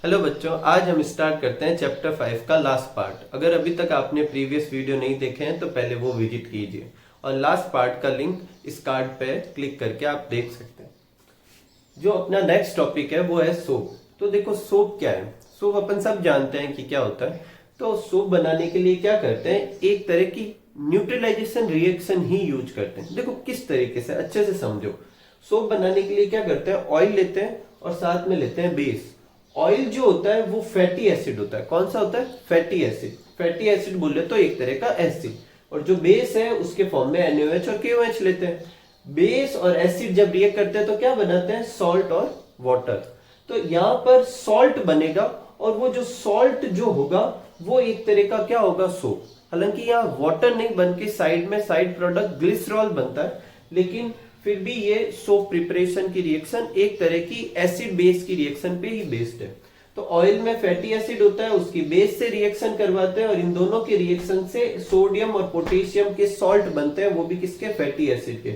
Hello बच्चों, आज हम स्टार्ट करते हैं चैप्टर 5 का लास्ट पार्ट। अगर अभी तक आपने प्रीवियस वीडियो नहीं देखे हैं तो पहले वो विजिट कीजिए और लास्ट पार्ट का लिंक इस कार्ड पे क्लिक करके आप देख सकते हैं। जो अपना नेक्स्ट टॉपिक है वो है सोप। तो देखो सोप क्या है। सोप अपन सब जानते हैं कि क्या होता है। तो सोप बनाने के लिए क्या करते हैं, एक तरह की न्यूट्रलाइजेशन रिएक्शन ही यूज करते हैं। देखो किस तरीके से, अच्छे से समझो। सोप बनाने के लिए क्या करते हैं, ऑयल लेते हैं और साथ में लेते हैं बेस। ऑयल जो होता है वो फैटी एसिड होता है। कौन सा होता है, फैटी एसिड। फैटी एसिड बोले तो एक तरह का एसिड। और जो बेस है उसके फॉर्म में NaOH और KOH लेते हैं। बेस और एसिड जब रिएक्ट करते हैं तो क्या बनाते हैं, सॉल्ट और वाटर। तो यहाँ पर सॉल्ट बनेगा और वो जो सॉल्ट जो होगा वो एक तरह का क्या होगा, सोप। हालांकि यहाँ वाटर नहीं बन के साइड में साइड प्रोडक्ट ग्लिसरॉल बनता है, लेकिन फिर भी ये सोप प्रिपरेशन की रिएक्शन एक तरह की एसिड बेस की रिएक्शन पे ही बेस्ड है। तो ऑयल में फैटी एसिड होता है, उसकी बेस से रिएक्शन करवाते हैं और इन दोनों के रिएक्शन से सोडियम और पोटेशियम के सॉल्ट बनते हैं, वो भी किसके, फैटी एसिड के।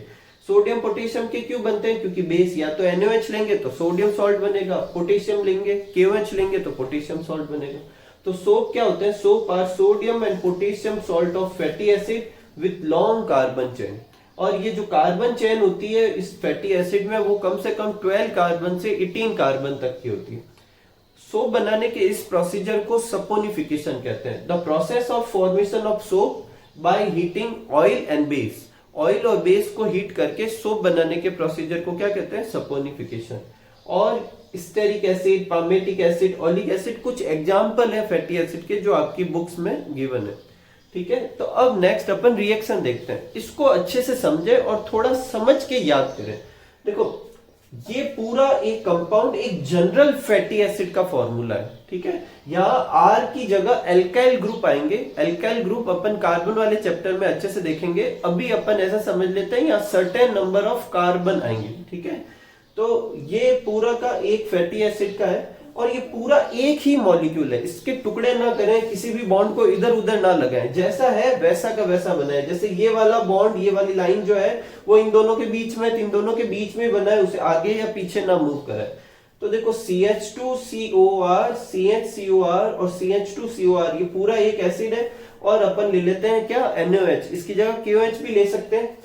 सोडियम पोटेशियम के क्यों बनते हैं, क्योंकि बेस या तो NaOH लेंगे तो सोडियम सॉल्ट बनेगा, पोटेशियम लेंगे KOH लेंगे तो पोटेशियम सॉल्ट बनेगा। तो सोप क्या होते हैं, soap are sodium and potassium salt of fatty acid with long carbon chain. और ये जो कार्बन चेन होती है इस फैटी एसिड में वो कम से कम 12 कार्बन से 18 कार्बन तक की होती है। सोप बनाने के इस प्रोसीजर को सपोनिफिकेशन कहते हैं। The process of formation of soap by heating oil and base. Oil और बेस को हीट करके सोप बनाने के प्रोसीजर को क्या कहते हैं, सपोनिफिकेशन। और stearic acid, palmitic acid, oleic acid कुछ एग्जाम्पल है फैटी एसिड के जो आपकी बुक्स में गिवन है। ठीक है, तो अब नेक्स्ट अपन रिएक्शन देखते हैं। इसको अच्छे से समझे और थोड़ा समझ के याद करें। देखो ये पूरा एक कंपाउंड एक जनरल फैटी एसिड का फॉर्मूला है। ठीक है, यहाँ R की जगह एल्काइल ग्रुप आएंगे। एल्काइल ग्रुप अपन कार्बन वाले चैप्टर में अच्छे से देखेंगे। अभी अपन ऐसा समझ लेते हैं यहाँ सर्टेन नंबर ऑफ कार्बन आएंगे। ठीक है, तो ये पूरा का एक फैटी एसिड का है और ये पूरा एक ही मॉलिक्यूल है। इसके टुकड़े ना करें, किसी भी बॉन्ड को इधर उधर ना लगाएं, जैसा है वैसा का वैसा बनाए। जैसे ये वाला बॉन्ड, ये वाली लाइन जो है वो इन दोनों के बीच में, इन दोनों के बीच में बना है, उसे आगे या पीछे ना मूव कराए। तो देखो CH2COR, CHCOR और CH2COR ये पूरा एक एसिड है। और अपन ले लेते हैं क्या, NaOH, इसकी जगह KOH भी ले सकते हैं।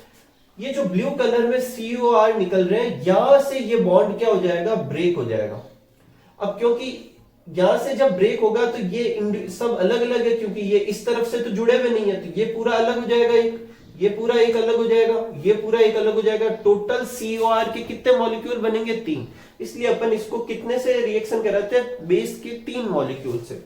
ये जो ब्लू कलर में COR निकल रहे हैं, यहां से ये बॉन्ड क्या हो जाएगा, ब्रेक हो जाएगा। अब क्योंकि यहां से जब ब्रेक होगा तो ये सब अलग अलग है, क्योंकि ये इस तरफ से तो जुड़े हुए नहीं है, तो ये पूरा अलग हो जाएगा, एक ये पूरा एक अलग हो जाएगा, ये पूरा एक अलग हो जाएगा। टोटल COR के कितने मॉलिक्यूल बनेंगे, 3। इसलिए अपन इसको कितने से रिएक्शन कराते हैं, बेस के 3 मॉलिक्यूल से।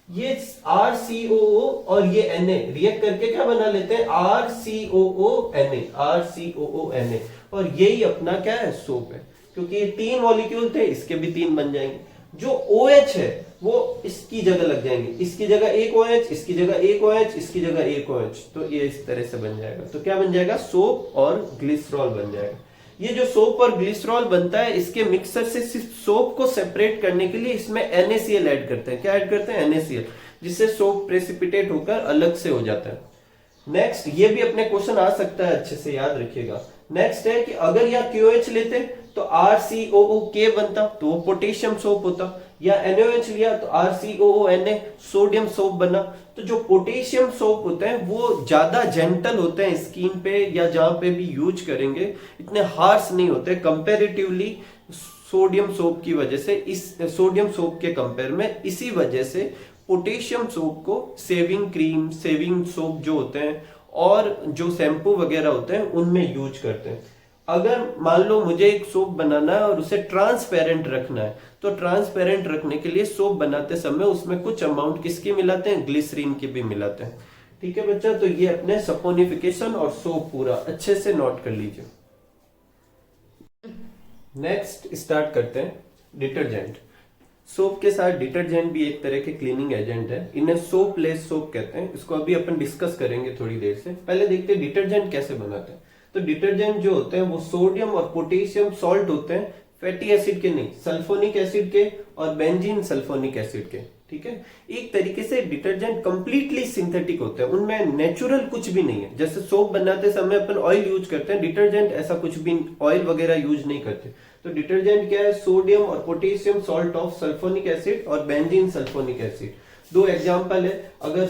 ये RCOO और ये Na रिएक्ट करके क्या बना लेते हैं, RCOONA, RCOONA। और यही अपना क्या है, सोप है। क्योंकि ये 3 मॉलिक्यूल थे, इसके भी 3 बन जाएंगे। जो OH है वो इसकी जगह लग जाएंगे, इसकी जगह एक OH, इसकी जगह एक OH, इसकी जगह एक OH। तो ये इस तरह से बन जाएगा। तो क्या बन जाएगा, सोप और ग्लिसरॉल बन जाएगा। ये जो सोप और ग्लिसरॉल बनता है, इसके मिक्सर से सिर्फ सोप को सेपरेट करने के लिए इसमें NaCl ऐड करते हैं। क्या ऐड करते हैं, NaCl, जिससे सोप प्रेसिपिटेट होकर अलग से हो जाता है। नेक्स्ट, ये भी अपने क्वेश्चन आ सकता है, अच्छे से याद रखिएगा। नेक्स्ट है कि अगर यहाँ KOH लेते तो RCOOK बनता, तो वो पोटेशियम सोप होता। या NaOH लिया तो RCOONA, सोडियम सोप बना। तो जो पोटेशियम सोप होते हैं वो ज्यादा जेंटल होते हैं स्किन पे, या जहां पे भी यूज करेंगे इतने हार्श नहीं होते कंपैरेटिवली सोडियम सोप की वजह से। इस सोडियम सोप के कंपेयर में, इसी वजह से पोटेशियम सोप को सेविंग क्रीम, सेविंग सोप जो होते हैं और जो शैम्पू वगैरह होते हैं उनमें यूज करते हैं। अगर मान लो मुझे एक सोप बनाना है और उसे ट्रांसपेरेंट रखना है, तो ट्रांसपेरेंट रखने के लिए सोप बनाते समय उसमें कुछ अमाउंट किसकी मिलाते हैं, ग्लिसरीन की भी मिलाते हैं। ठीक है बच्चा, तो ये अपने सपोनिफिकेशन और सोप पूरा अच्छे से नोट कर लीजिए। नेक्स्ट स्टार्ट करते हैं डिटर्जेंट। सोप के साथ डिटर्जेंट भी एक तरह के क्लीनिंग एजेंट है। इन्हें सोप लेस सोप कहते हैं। इसको अभी अपन डिस्कस करेंगे थोड़ी देर से। पहले देखते हैं डिटर्जेंट कैसे बनाते हैं। तो डिटर्जेंट जो होते हैं वो सोडियम और पोटेशियम सॉल्ट होते हैं, फैटी एसिड के नहीं, सल्फोनिक एसिड के और बेंजीन सल्फोनिक एसिड के। ठीक है, एक तरीके से डिटर्जेंट कंप्लीटली सिंथेटिक होते हैं, उनमें नेचुरल कुछ भी नहीं है। जैसे सोप बनाते समय अपन ऑयल यूज करते हैं, डिटर्जेंट ऐसा कुछ भी ऑयल वगैरह यूज नहीं करते। तो तो डिटर्जेंट क्या है, सोडियम और potassium salt of sulphonic acid और बेंजीन सल्फोनिक एसिड। दो एग्जांपल है, अगर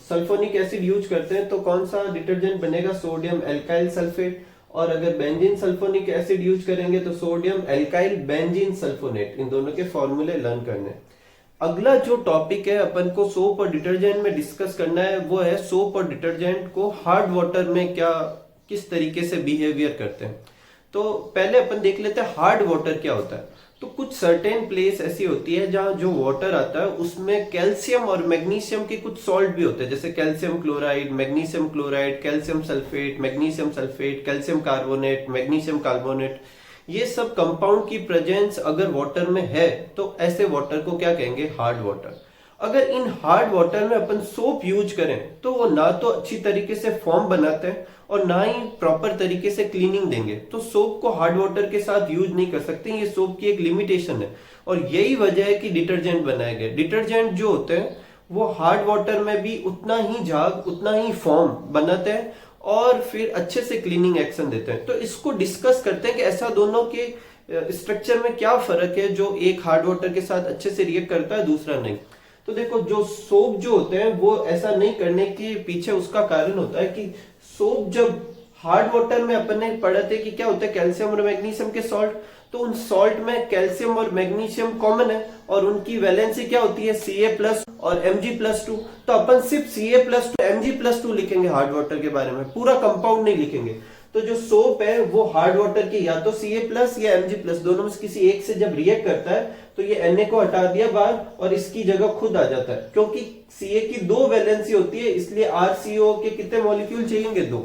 सल्फोनिक एसिड यूज करते हैं तो कौन सा डिटर्जेंट बनेगा, सोडियम एल्काइल सल्फेट, और अगर बेंजीन सल्फोनिक एसिड यूज करेंगे तो सोडियम एल्काइल बेंजीन सल्फोनेट। इन दोनों के फॉर्मूले लर्न करने। अगला जो टॉपिक है अपन को सोप और डिटर्जेंट में डिस्कस करना है वो है सोप और डिटर्जेंट को हार्ड वाटर में क्या किस तरीके से बिहेवियर करते हैं। तो पहले अपन देख लेते हैं हार्ड वाटर क्या होता है। तो कुछ सर्टेन प्लेस ऐसी होती है जहां जो वाटर आता है उसमें कैल्शियम और मैग्नीशियम के कुछ सॉल्ट भी होते हैं, जैसे calcium chloride, magnesium chloride, calcium sulphate, magnesium sulphate, calcium carbonate, magnesium carbonate. ये सब कंपाउंड की प्रेजेंस अगर वाटर में है तो ऐसे वाटर को क्या कहेंगे, हार्ड वाटर। अगर इन हार्ड वाटर में अपन सोप यूज करें तो वो ना तो अच्छी तरीके से फॉर्म बनाते हैं और ना ही प्रॉपर तरीके से क्लीनिंग देंगे। तो सोप को हार्ड वाटर के साथ यूज नहीं कर सकते, ये सोप की एक लिमिटेशन है। और यही वजह है कि डिटर्जेंट बनाए गए। डिटर्जेंट जो होते हैं वो हार्ड वाटर में भी उतना ही झाग, उतना ही फॉर्म बनाते हैं और फिर अच्छे से क्लीनिंग एक्शन देते हैं। तो इसको डिस्कस करते हैं कि ऐसा दोनों के स्ट्रक्चर में क्या फर्क है, जो एक हार्ड वाटर के साथ अच्छे से रिएक्ट करता है, दूसरा नहीं। तो देखो, जो सोप जो होते हैं वो ऐसा नहीं करने के पीछे उसका कारण होता है कि सोप जब हार्ड वाटर में अपन ने पढ़ा थे कि क्या होता है, कैल्शियम और मैग्नीशियम के सॉल्ट। तो उन सॉल्ट में कैल्शियम और मैग्नीशियम कॉमन है और उनकी वैलेंसी क्या होती है, Ca+ और Mg+2। तो अपन सिर्फ Ca+2 Mg+2 लिखेंगे हार्ड वाटर के बारे में, पूरा कंपाउंड नहीं लिखेंगे। तो जो सोप है वो हार्ड वाटर की या तो Ca+ या Mg+, दोनों में किसी एक से जब रिएक्ट करता है तो ये Na को हटा दिया बाहर और इसकी जगह खुद आ जाता है। क्योंकि Ca की दो वैलेंसी होती है इसलिए RCO के कितने मॉलिक्यूल चाहिए, 2।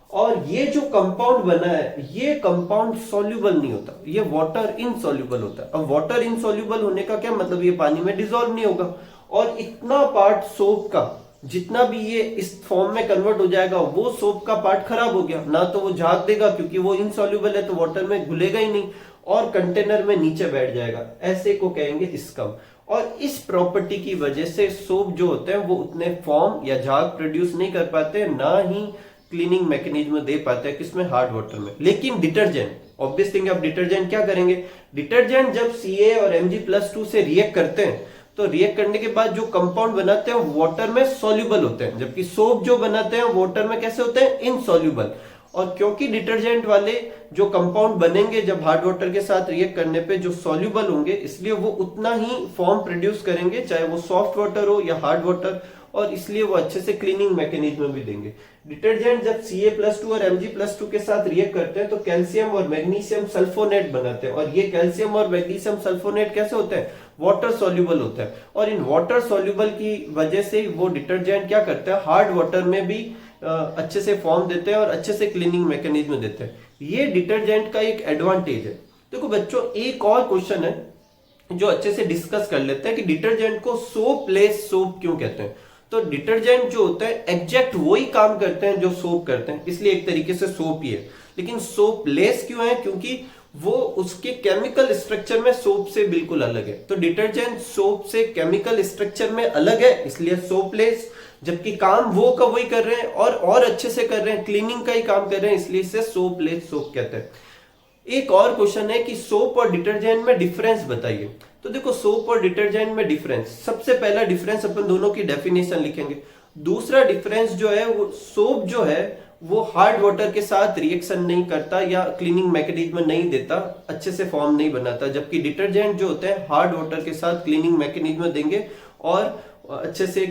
और ये जो कंपाउंड बना है ये कंपाउंड सॉल्युबल नहीं होता, ये वाटर इनसॉल्युबल होता है। अब वाटर इनसॉल्युबल होने का क्या मतलब, ये पानी में डिसॉल्व नहीं होगा। और इतना पार्ट सोप का जितना भी ये इस फॉर्म में कन्वर्ट हो जाएगा वो सोप का पार्ट खराब हो गया, ना तो वो झाग देगा क्योंकि वो इनसॉल्युबल है तो वाटर में घुलेगा ही नहीं, और कंटेनर में नीचे बैठ जाएगा। ऐसे को कहेंगे स्कम। और इस प्रॉपर्टी की वजह से सोप जो होते हैं वो उतने फॉर्म या झाग प्रोड्यूस नहीं कर पाते, ना ही क्लीनिंग मैकेनिज्म दे पाते हैं किसमें, हार्ड वाटर में। लेकिन डिटर्जेंट, ऑब्वियस थिंग, अब डिटर्जेंट क्या करेंगे, डिटर्जेंट जब Ca और Mg+2 से रिएक्ट करते हैं तो रिएक्ट करने के बाद जो कंपाउंड बनाते हैं वाटर में सॉल्युबल होते हैं, जबकि सोप जो बनाते हैं वाटर में कैसे होते हैं, इनसॉल्युबल। और क्योंकि डिटर्जेंट वाले जो कंपाउंड बनेंगे जब हार्ड वाटर के साथ रिएक्ट करने पे जो सॉल्युबल होंगे, इसलिए वो उतना ही फॉर्म प्रोड्यूस करेंगे चाहे वो सॉफ्ट वाटर हो या हार्ड वाटर, और इसलिए वो अच्छे से क्लीनिंग मैकेनिज्म भी देंगे। डिटर्जेंट जब Ca+2 और Mg+2 के साथ रिएक्ट करते हैं तो कैल्शियम और मैग्नीशियम सल्फोनेट बनाते हैं, और ये कैल्शियम और मैग्नीशियम सल्फोनेट कैसे होते हैं, वाटर सॉल्युबल होता है। और इन वाटर सॉल्युबल की वजह से वो डिटर्जेंट क्या करते हैं, हार्ड वाटर में भी अच्छे से फॉर्म देते हैं और अच्छे से क्लीनिंग मैकेनिज्म देते हैं। ये डिटर्जेंट का एक एडवांटेज है। देखो बच्चों, एक और क्वेश्चन है जो अच्छे से डिस्कस कर लेते हैं कि डिटर्जेंट को सोपलेस सोप क्यों कहते हैं। तो डिटर्जेंट जो होता है एग्जैक्ट वही काम करते हैं जो सोप करते हैं, इसलिए एक तरीके से सोप ही है। लेकिन सोपलेस क्यों है, क्योंकि वो उसके केमिकल स्ट्रक्चर में सोप से बिल्कुल अलग है। तो डिटर्जेंट सोप से केमिकल स्ट्रक्चर में अलग है इसलिए सोपलेस, जबकि काम वो का वही कर रहे हैं और अच्छे से कर रहे हैं, क्लीनिंग का ही काम कर रहे हैं, इसलिए इसे सोपलेस सोप कहते हैं। एक और क्वेश्चन है कि सोप और डिटर्जेंट में डिफरेंस बताइए। तो देखो, सोप और डिटर्जेंट में डिफरेंस, सबसे पहला डिफरेंस अपन दोनों की डेफिनेशन लिखेंगे। दूसरा डिफरेंस जो है वो सोप जो है वो हार्ड वाटर के साथ रिएक्शन नहीं करता या क्लीनिंग मैकेनिज्म नहीं देता, अच्छे से फॉर्म नहीं बनाता, जबकि डिटर्जेंट जो होते हैं हार्ड वाटर के साथ क्लीनिंग मैकेनिज्म देंगे और अच्छे से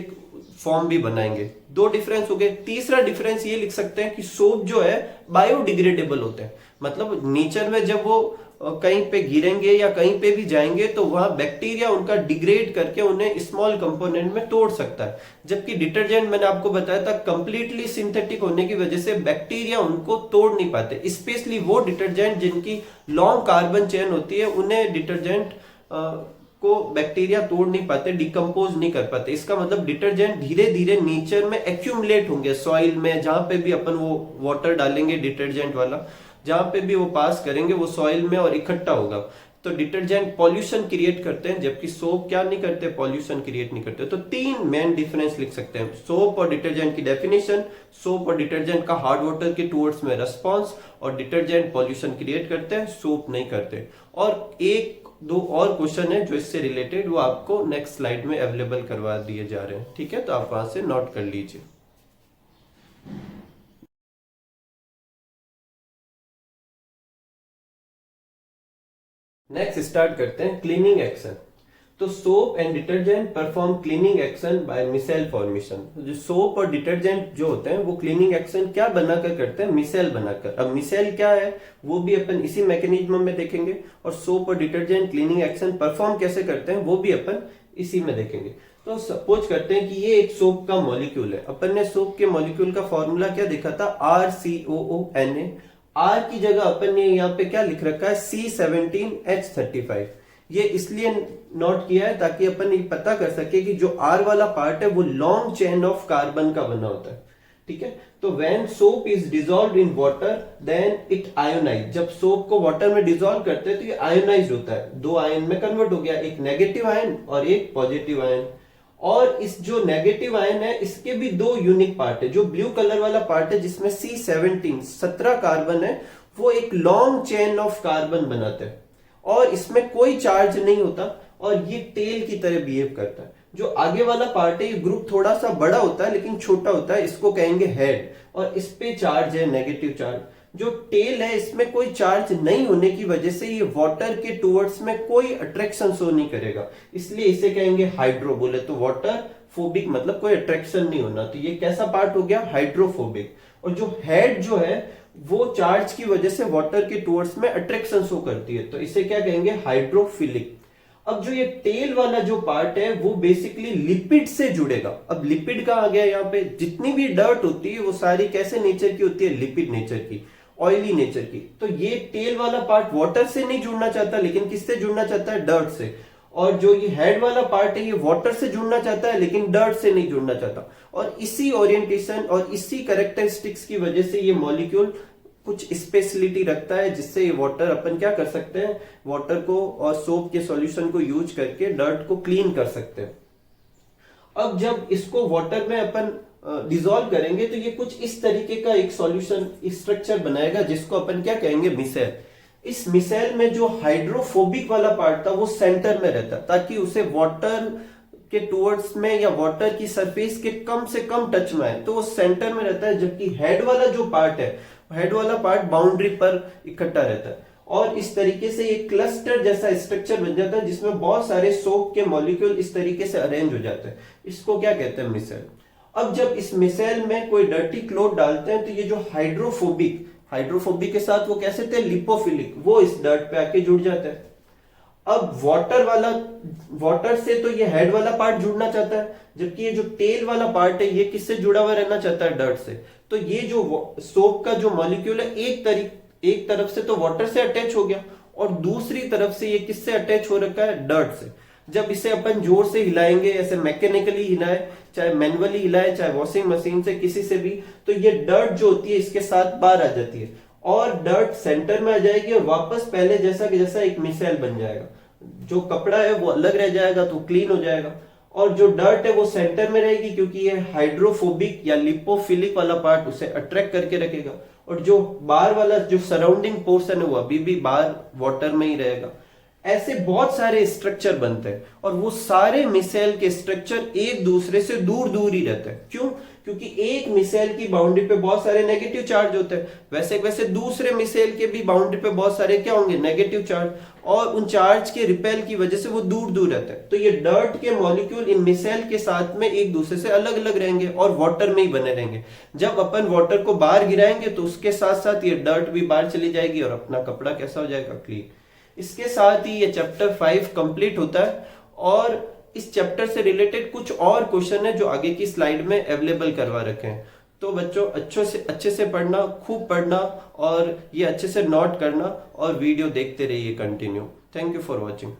फॉर्म भी बनाएंगे। दो डिफरेंस हो गए। तीसरा डिफरेंस ये लिख सकते हैं कि सोप जो है बायोडिग्रेडेबल होते हैं, मतलब नेचर में जब वो कहीं पे गिरेंगे या कहीं पे भी जाएंगे तो वहां बैक्टीरिया उनका डिग्रेड करके उन्हें स्मॉल कंपोनेंट में तोड़ सकता है, जबकि डिटर्जेंट मैंने आपको बताया था कंप्लीटली सिंथेटिक होने की वजह से बैक्टीरिया उनको तोड़ नहीं पाते। स्पेशली वो डिटर्जेंट जिनकी लॉन्ग कार्बन चेन होती है उन्हें डिटर्जेंट को बैक्टीरिया तोड़ नहीं पाते, डिकम्पोज नहीं कर पाते। इसका मतलब डिटर्जेंट धीरे धीरे नेचर में एक्यूमुलेट होंगे, सॉइल में जहां पे भी अपन वो वाटर डालेंगे डिटर्जेंट वाला, जहां पे भी वो पास करेंगे वो सॉइल में और इकट्ठा होगा। तो डिटर्जेंट पॉल्यूशन क्रिएट करते हैं, जबकि सोप क्या नहीं करते, पॉल्यूशन क्रिएट नहीं करते। तो तीन मेन डिफरेंस लिख सकते हैं सोप और डिटर्जेंट की डेफिनेशन, सोप और डिटर्जेंट का हार्ड वाटर के टूवर्ड्स में रेस्पॉन्स, और डिटर्जेंट पॉल्यूशन क्रिएट करते हैं, सोप नहीं करते। और एक दो और क्वेश्चन है जो इससे रिलेटेड, वो आपको नेक्स्ट स्लाइड में अवेलेबल करवा दिए जा रहे हैं, ठीक है, तो आप वहां से नोट कर लीजिए। नेक्स्ट स्टार्ट करते हैं क्लीनिंग एक्शन। तो soap and detergent perform cleaning action by micelle formation. जो सोप और डिटर्जेंट जो होते हैं वो क्लीनिंग एक्शन क्या बनाकर करते हैं, मिसेल बनाकर। अब मिसेल क्या है वो भी अपन इसी मैकेनिज्म में देखेंगे, और सोप और डिटर्जेंट क्लीनिंग एक्शन परफॉर्म कैसे करते हैं वो भी अपन इसी में देखेंगे। तो सपोज करते हैं कि ये एक सोप का मॉलिक्यूल है। अपन ने सोप के मॉलिक्यूल का फॉर्मूला क्या देखा था, RCOONA। आर की जगह अपन ने यहाँ पे क्या लिख रखा है, C17H35। ये इसलिए नोट किया है ताकि अपन ये पता कर सके कि जो आर वाला पार्ट है वो लॉन्ग चेन ऑफ कार्बन का बना होता है, ठीक है। तो when soap is dissolve in water then it ionise. जब सोप को वाटर में डिजोल्व करते हैं तो ये आयोनाइज होता है, दो आयन में कन्वर्ट हो गया, एक नेगेटिव आयन और एक पॉजिटिव आयन। और इस जो नेगेटिव आयन है इसके भी दो यूनिक पार्ट है। जो ब्लू कलर वाला पार्ट है जिसमें C17 कार्बन है, वो एक लॉन्ग चेन ऑफ कार्बन बनाते हैं और इसमें कोई चार्ज नहीं होता और ये टेल की तरह बिहेव करता है। जो आगे वाला पार्ट है ये ग्रुप थोड़ा सा बड़ा होता है लेकिन छोटा होता है, इसको कहेंगे हेड, और इस पे चार्ज है नेगेटिव चार्ज। जो टेल है इसमें कोई चार्ज नहीं होने की वजह से ये वाटर के टूवर्ड्स में कोई अट्रैक्शन शो नहीं करेगा, इसलिए इसे कहेंगे हाइड्रो। बोले तो वाटर फोबिक मतलब कोई अट्रैक्शन नहीं होना, तो ये कैसा पार्ट हो गया, हाइड्रोफोबिक। और जो हेड जो है वो चार्ज की वजह से वाटर के टूवर्ड्स में अट्रैक्शन शो करती है, तो इसे क्या कहेंगे, हाइड्रोफिलिक। अब जो ये टेल वाला जो पार्ट है वो बेसिकली लिपिड से जुड़ेगा। अब लिपिड का आ गया यहाँ पे, जितनी भी डर्ट होती है वो सारी कैसे नेचर की होती है, लिपिड नेचर की, ऑयली नेचर की। तो ये टेल वाला पार्ट वाटर से नहीं जुड़ना चाहता लेकिन किससे जुड़ना चाहता है, डर्ट से। और जो ये हेड वाला पार्ट है ये वाटर से जुड़ना चाहता है लेकिन डर्ट से नहीं जुड़ना चाहता। और इसी ओरिएंटेशन और इसी कैरेक्टरिस्टिक्स की वजह से ये मॉलिक्यूल कुछ स्पेशलिटी रखता है, जिससे ये वाटर अपन क्या कर सकते हैं, वाटर को और सोप के सॉल्यूशन को यूज करके डर्ट को क्लीन कर सकते हैं। अब जब इसको वाटर में अपन डिसॉल्व करेंगे तो ये कुछ इस तरीके का एक सॉल्यूशन स्ट्रक्चर बनाएगा जिसको अपन क्या कहेंगे, मिसेल। इस मिसेल में जो हाइड्रोफोबिक वाला पार्ट था वो सेंटर में रहता ताकि उसे वाटर के टूवर्ड्स में या वाटर की सरफेस के कम से कम टच में आए, तो वो सेंटर में रहता है। जबकि हेड वाला जो पार्ट है, हेड वाला पार्ट बाउंड्री पर इकट्ठा रहता है और इस तरीके से एक क्लस्टर जैसा स्ट्रक्चर बन जाता है जिसमें बहुत सारे सोप के मॉलिक्यूल इस तरीके से अरेंज हो जाते हैं। इसको क्या कहते हैं, मिसेल। अब जब इस मिसेल में कोई डर्टी क्लॉथ डालते हैं तो ये जो हाइड्रोफोबिक के साथ वो कैसे थे, लिपोफिलिक, वो इस डर्ट पे आके जुड़ जाता है। अब वाटर से तो ये हेड वाला पार्ट जुड़ना चाहता है, जबकि ये जो टेल वाला पार्ट है ये किससे जुड़ा हुआ रहना चाहता है, डर्ट से। तो ये जो सोप का जो मॉलिक्यूल है एक तरफ से तो वाटर से अटैच हो गया और दूसरी तरफ से ये किससे अटैच हो रखा है, डर्ट से। जब इसे अपन जोर से हिलाएंगे, ऐसे मैकेनिकली हिलाए, चाहे मैनुअली हिलाए, चाहे वॉशिंग मशीन से, किसी से भी, तो ये डर्ट जो होती है इसके साथ बाहर आ जाती है और डर्ट सेंटर में आ जाएगी और वापस पहले जैसा कि जैसा एक मिसेल बन जाएगा। जो कपड़ा है वो अलग रह जाएगा तो क्लीन हो जाएगा, और जो डर्ट है वो सेंटर में रहेगी क्योंकि ये हाइड्रोफोबिक या लिपोफिलिक वाला पार्ट उसे अट्रैक्ट करके रखेगा, और जो बाहर वाला जो सराउंडिंग पोर्शन है वो अभी भी बाहर वाटर में ही रहेगा। ऐसे बहुत सारे स्ट्रक्चर बनते हैं और वो सारे मिसेल के स्ट्रक्चर एक दूसरे से दूर दूर ही रहते हैं। क्यों? क्योंकि एक मिसेल की बाउंड्री पे बहुत सारे नेगेटिव चार्ज होते हैं, वैसे दूसरे मिसेल के भी बाउंड्री पे बहुत सारे क्या होंगे, नेगेटिव चार्ज, और उन चार्ज के रिपेल की वजह से वो दूर दूर रहते हैं। तो ये डर्ट के मॉलिक्यूल इन मिसेल के साथ में एक दूसरे से अलग अलग रहेंगे और वाटर में ही बने रहेंगे। जब अपन वाटर को बाहर गिराएंगे तो उसके साथ साथ ये डर्ट भी बाहर चली जाएगी और अपना कपड़ा कैसा हो जाएगा, क्लीन। इसके साथ ही ये चैप्टर 5 कंप्लीट होता है और इस चैप्टर से रिलेटेड कुछ और क्वेश्चन है जो आगे की स्लाइड में अवेलेबल करवा रखे हैं। तो बच्चों अच्छे से पढ़ना, खूब पढ़ना और ये अच्छे से नोट करना और वीडियो देखते रहिए continue. Thank you for watching.